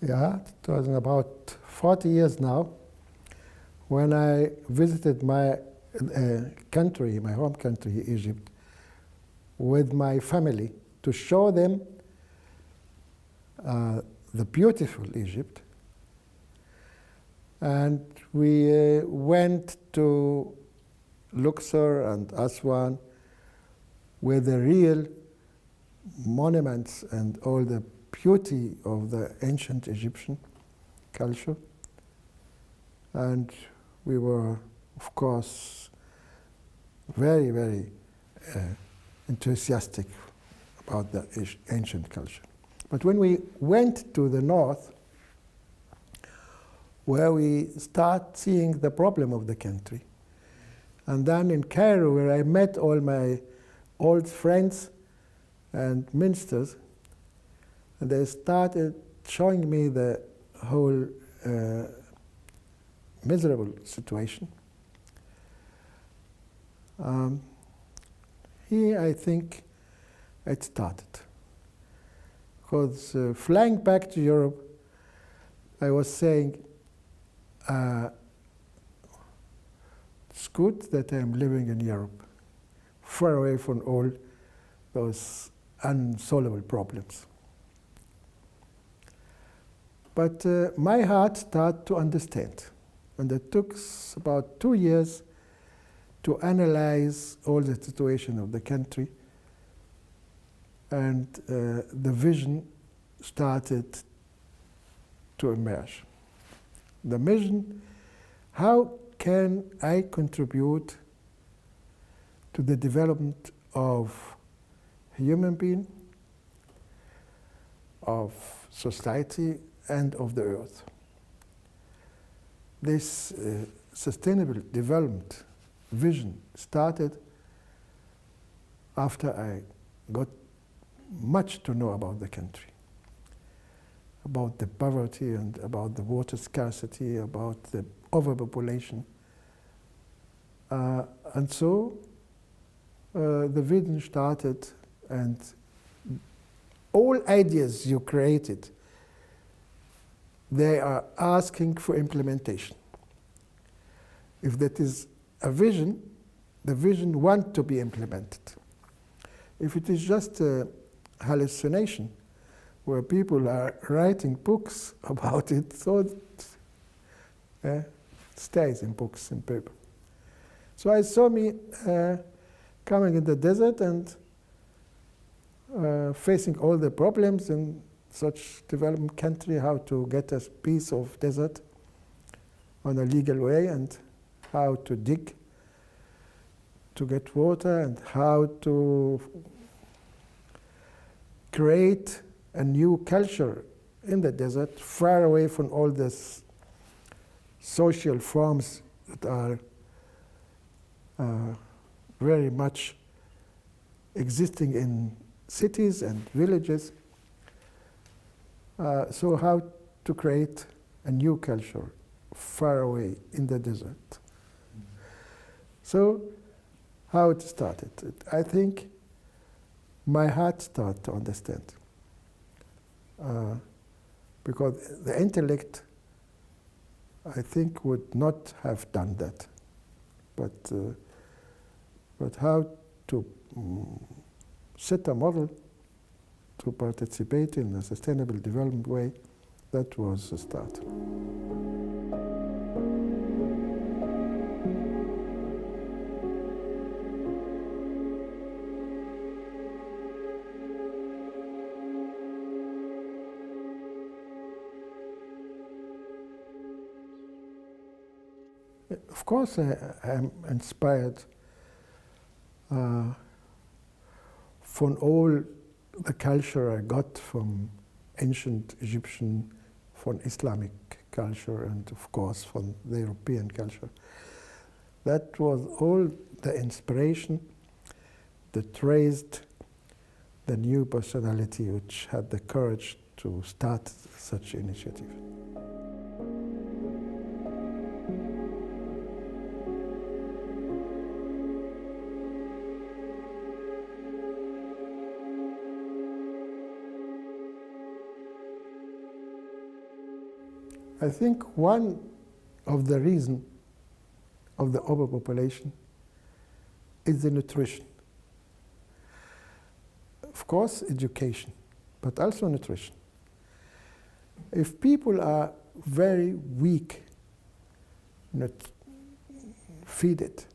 Yeah, it was about 40 years now when I visited my country, my home country, Egypt, with my family to show them the beautiful Egypt. And we went to Luxor and Aswan, where the real monuments and all the beauty of the ancient Egyptian culture. And we were, of course, very, very enthusiastic about the ancient culture. But when we went to the north, where we start seeing the problem of the country, and then in Cairo, where I met all my old friends and ministers, and they started showing me the whole miserable situation. Here, I think it started. Because flying back to Europe, I was saying, it's good that I'm living in Europe, far away from all those unsolvable problems. But my heart started to understand. And it took about 2 years to analyze all the situation of the country. And the vision started to emerge. The vision, how can I contribute to the development of human being, of society, and of the earth? This sustainable development vision started after I got much to know about the country, about the poverty and about the water scarcity, about the overpopulation. And so the vision started, and all ideas you created, they are asking for implementation. If that is a vision, the vision wants to be implemented. If it is just a hallucination, where people are writing books about it, so it stays in books and paper. So I saw me coming in the desert and facing all the problems in such developed country, how to get a piece of desert on a legal way, and how to dig to get water, and how to create a new culture in the desert, far away from all these social forms that are very much existing in cities and villages. So how to create a new culture far away in the desert. So how it started? I think my heart started to understand. Because the intellect, I think, would not have done that. But how to set a model to participate in a sustainable development way, that was the start. Of course, I am inspired from all the culture I got from ancient Egyptian, from Islamic culture, and of course from the European culture. That was all the inspiration that raised the new personality which had the courage to start such initiative. I think one of the reasons of the overpopulation is the nutrition. Of course, education, but also nutrition. If people are very weak, not feeded,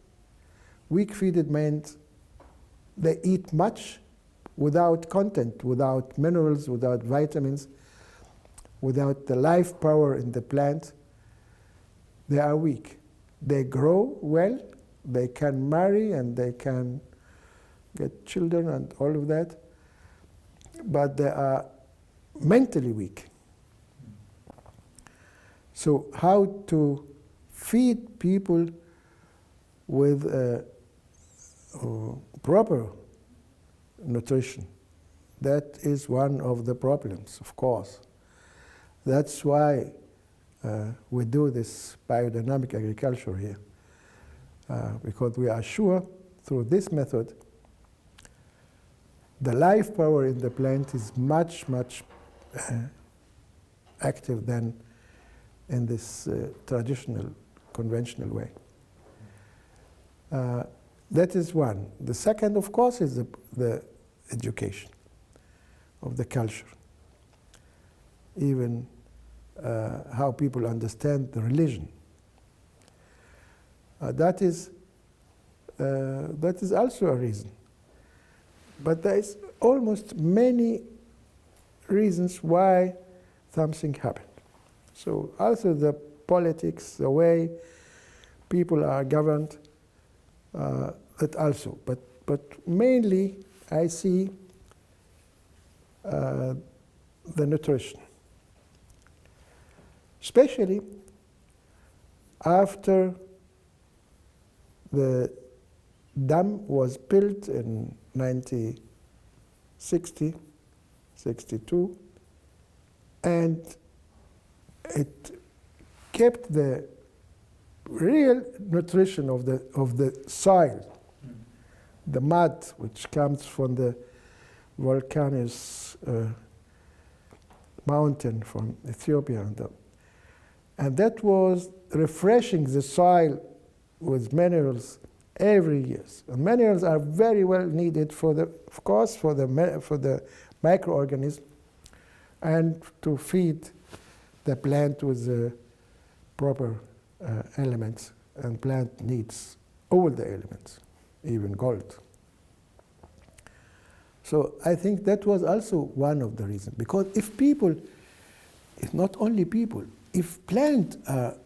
weak feeded means they eat much without content, without minerals, without vitamins, without the life power in the plant. They are weak. They grow well, they can marry and they can get children and all of that, but they are mentally weak. So how to feed people with proper nutrition? That is one of the problems, of course. That's why we do this biodynamic agriculture here, because we are sure through this method the life power in the plant is much, much active than in this traditional, conventional way. That is one. The second, of course, is the education of the culture. Even how people understand the religion. That is also a reason. But there is almost many reasons why something happened. So also the politics, the way people are governed, that also. But mainly I see the nutrition. Especially after the dam was built in 1960, 62, and it kept the real nutrition of the soil, the mud which comes from the volcanoes mountain from Ethiopia, and that was refreshing the soil with minerals every year. And minerals are very well needed for the, of course, for the microorganism, and to feed the plant with the proper elements. And plant needs all the elements, even gold. So I think that was also one of the reasons. Because if people, if not only people, if plants are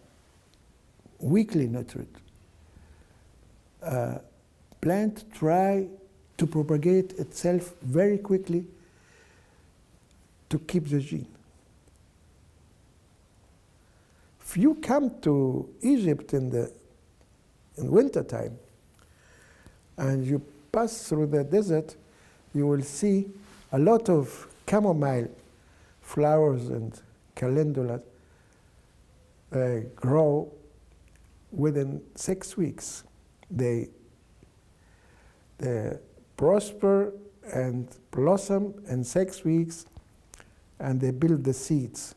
weakly nurtured, plant try to propagate itself very quickly to keep the gene. If you come to Egypt in winter time and you pass through the desert, you will see a lot of chamomile flowers and calendula grow within 6 weeks. They prosper and blossom in 6 weeks, and they build the seeds,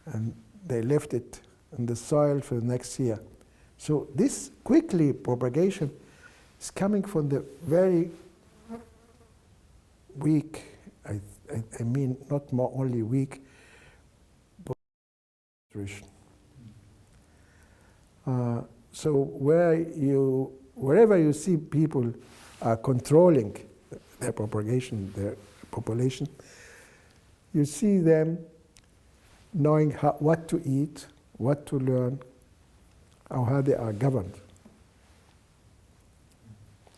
and they left it in the soil for the next year. So this quickly propagation is coming from the very weak, I mean not more only weak, but nutrition. So wherever you see people are controlling their propagation, their population, you see them knowing what to eat, what to learn, or how they are governed.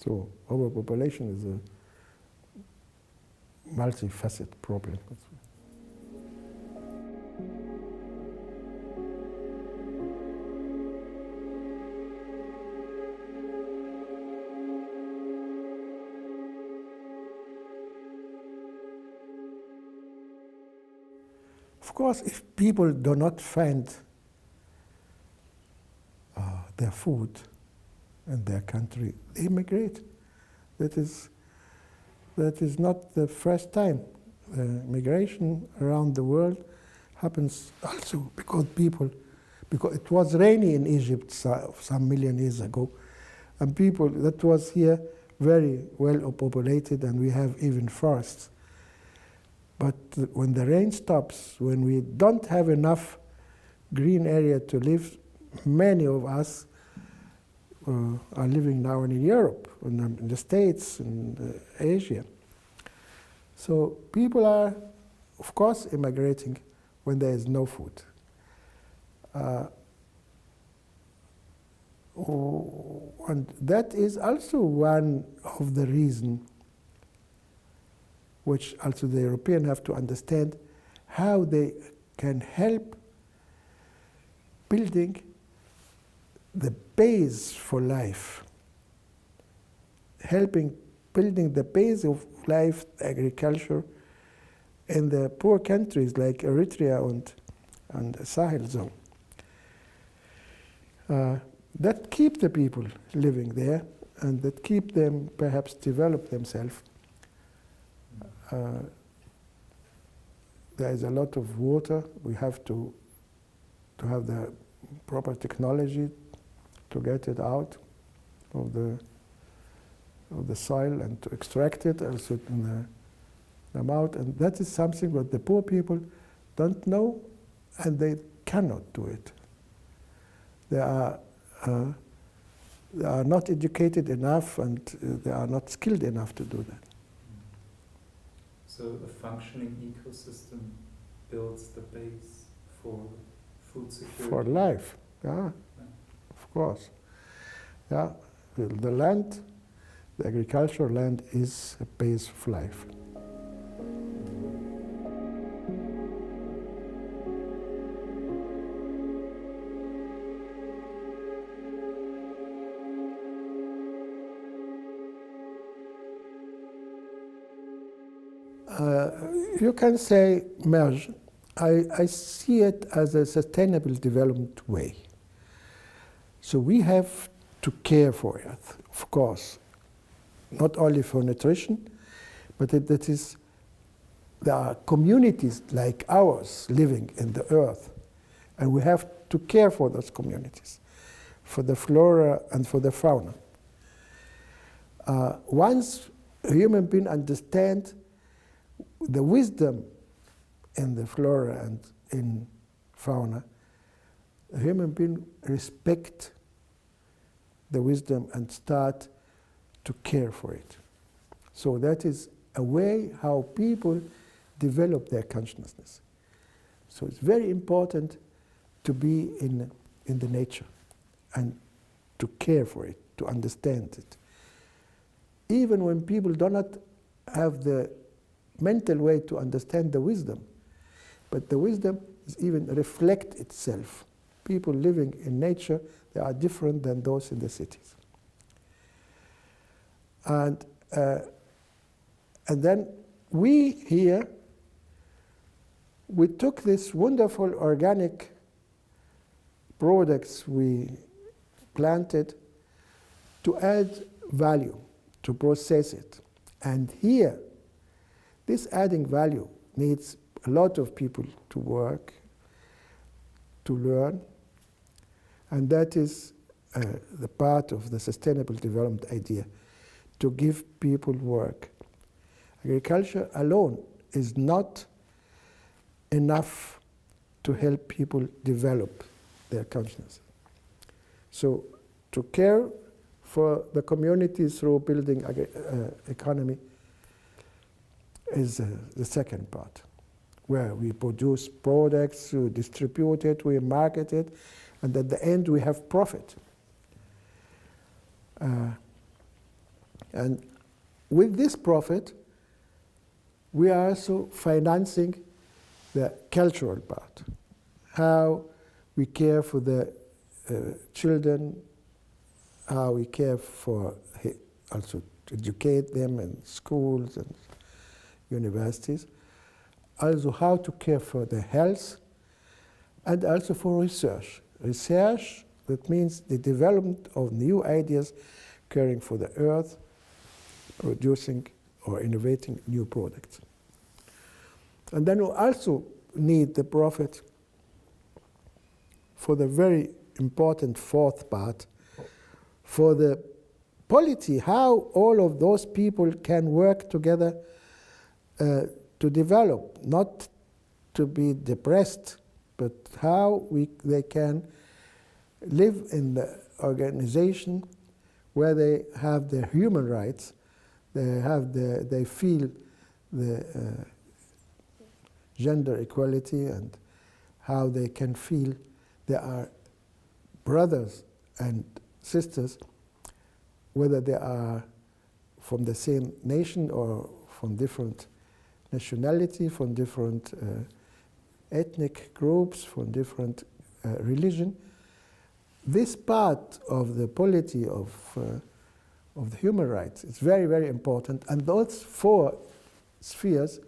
So overpopulation is a multifaceted problem. Of course, if people do not find their food in their country, they migrate. That is not the first time. Migration around the world happens also because it was rainy in Egypt some million years ago, and people that was here very well populated, and we have even forests. But when the rain stops, when we don't have enough green area to live, many of us are living now in Europe, in the States, in Asia. So people are, of course, immigrating when there is no food. And that is also one of the reasons which also the Europeans have to understand how they can help building the base for life, building the base of life, agriculture, in the poor countries like Eritrea and the Sahel zone. That keep the people living there, and that keep them perhaps develop themselves. There is a lot of water. We have to have the proper technology to get it out of the soil and to extract it also in the mouth. And that is something that the poor people don't know, and they cannot do it. They are not educated enough, and they are not skilled enough to do that. So a functioning ecosystem builds the base for food security? For life, yeah, of course. Yeah, the land, the agricultural land is a base of life. You can say merge. I see it as a sustainable development way. So we have to care for it, of course, not only for nutrition, but there are communities like ours living in the earth, and we have to care for those communities, for the flora and for the fauna. Once a human being understands the wisdom in the flora and in fauna, a human being respect the wisdom and start to care for it. So that is a way how people develop their consciousness. So it's very important to be in the nature and to care for it, to understand it. Even when people do not have the mental way to understand the wisdom, but the wisdom is even reflect itself. People living in nature, they are different than those in the cities. And then we here, we took this wonderful organic products we planted to add value, to process it. And here, this adding value needs a lot of people to work, to learn, and that is the part of the sustainable development idea, to give people work. Agriculture alone is not enough to help people develop their consciousness. So to care for the community through building economy is the second part, where we produce products, we distribute it, we market it, and at the end we have profit. And with this profit, we are also financing the cultural part, how we care for the children, how we care for also to educate them in schools and universities, also how to care for their health, and also for research. Research, that means the development of new ideas, caring for the earth, producing or innovating new products. And then also need the Prophet for the very important fourth part, for the polity, how all of those people can work together to develop, not to be depressed, but how they can live in the organization where they have their human rights, they feel the gender equality, and how they can feel they are brothers and sisters, whether they are from the same nation or from different nationality, from different ethnic groups, from different religion. This part of the polity of the human rights is very, very important, and those four spheres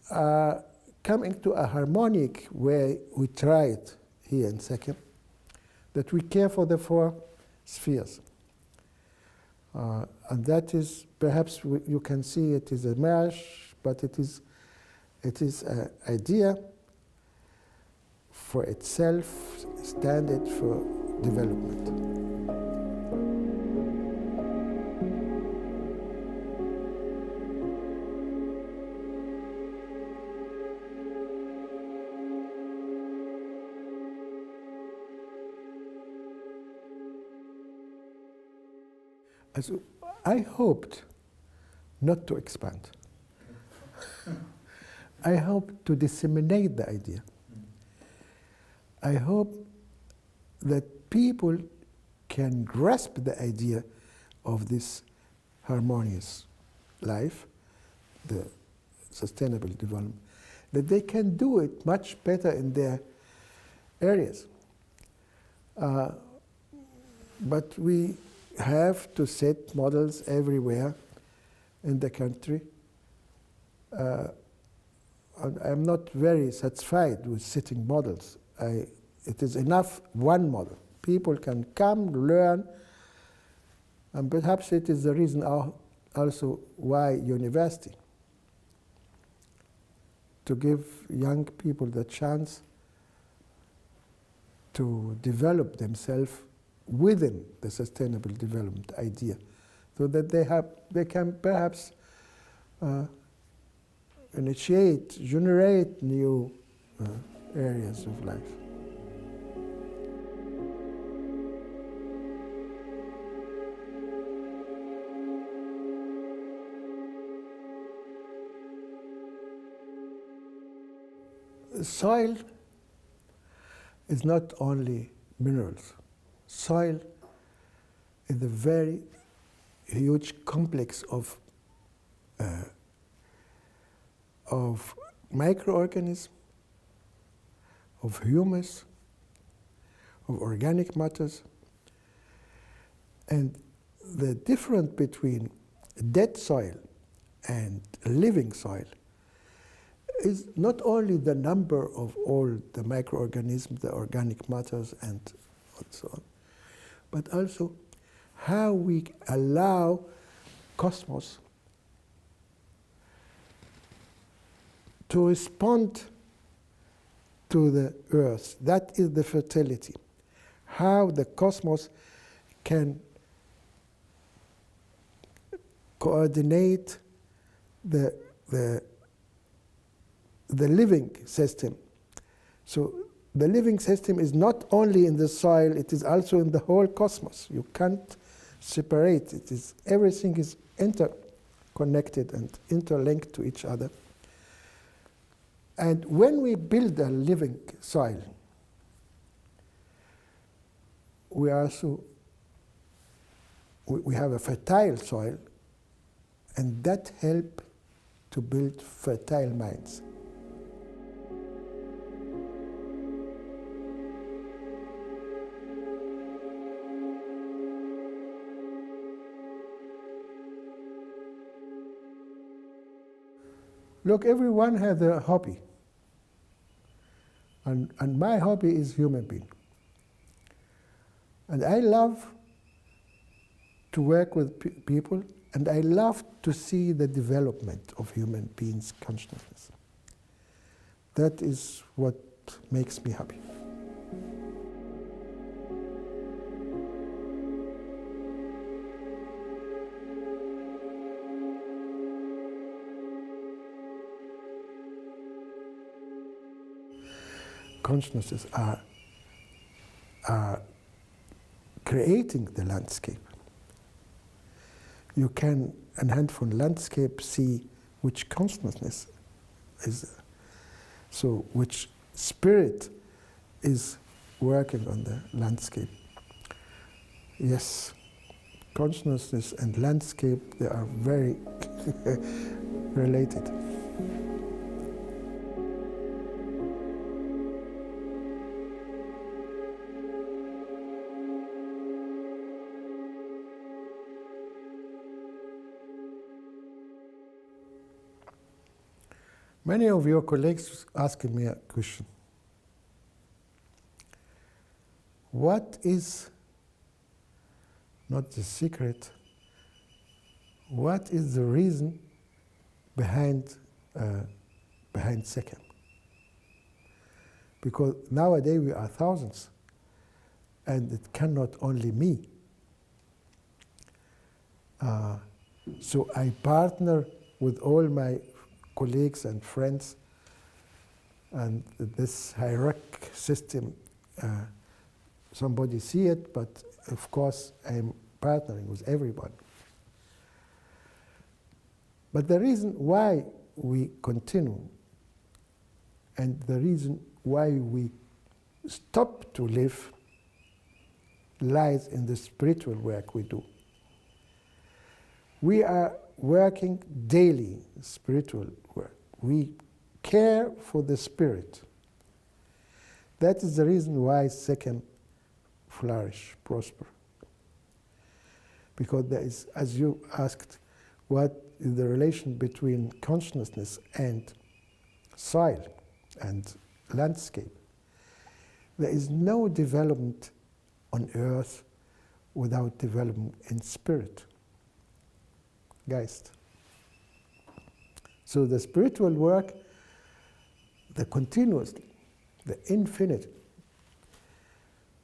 are coming to a harmonic way. We try it here in Sekem, that we care for the four spheres. And that is, perhaps you can see it is a marriage, but it is an idea for itself, standard for development. So I hoped not to expand. I hope to disseminate the idea. I hope that people can grasp the idea of this harmonious life, the sustainable development, that they can do it much better in their areas. But we have to set models everywhere in the country. I'm not very satisfied with setting models. It is enough one model. People can come, learn, and perhaps it is the reason also why university, to give young people the chance to develop themselves within the sustainable development idea, so that they can perhaps generate new areas of life. Soil is not only minerals. Soil is a very huge complex of microorganisms, of humus, of organic matters. And the difference between dead soil and living soil is not only the number of all the microorganisms, the organic matters, and so on, but also how we allow cosmos to respond to the earth. That is the fertility. How the cosmos can coordinate the living system. So the living system is not only in the soil, it is also in the whole cosmos. You can't separate it. Everything is interconnected and interlinked to each other. And when we build a living soil, we have a fertile soil, and that helps to build fertile minds. Look, everyone has a hobby. And my hobby is human being. And I love to work with people, and I love to see the development of human beings' consciousness. That is what makes me happy. Consciousnesses are creating the landscape. You can, in handful landscape, see which consciousness is, so which spirit is working on the landscape. Yes, consciousness and landscape, they are very related. Many of your colleagues asking me a question. What is, not the secret, what is the reason behind Sekem? Because nowadays we are thousands, and it cannot only me. So I partner with all my colleagues and friends, and this hierarchic system, somebody see it, but of course I'm partnering with everybody. But the reason why we continue and the reason why we stop to live lies in the spiritual work we do. We are working daily, spiritual work. We care for the spirit. That is the reason why Sekem flourish, prosper. Because there is, as you asked, what is the relation between consciousness and soil and landscape? There is no development on earth without development in spirit. Geist. So the spiritual work, the continuous, the infinite,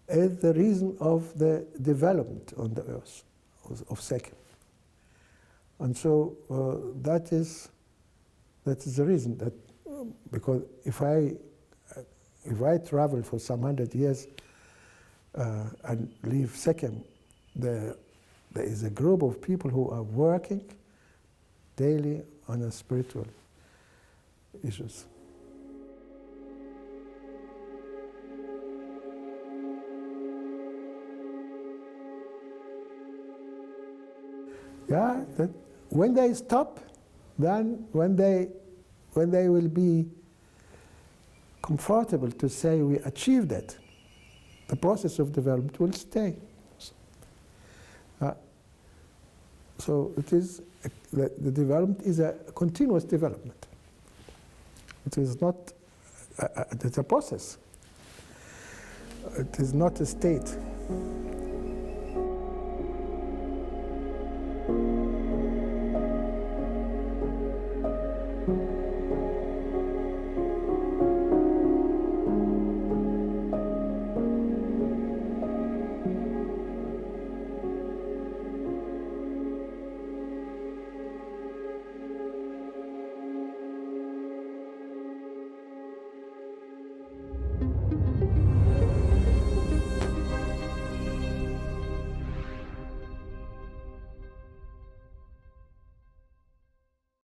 is the reason of the development on the earth of Sekem. And so that is the reason that, because if I travel for some 100 years and leave Sekem, there is a group of people who are working daily on a spiritual issues. Yeah, that when they stop, then when they will be comfortable to say we achieved it, the process of development will stay. So it is the development is a continuous development. It is not. It's a process. It is not a state.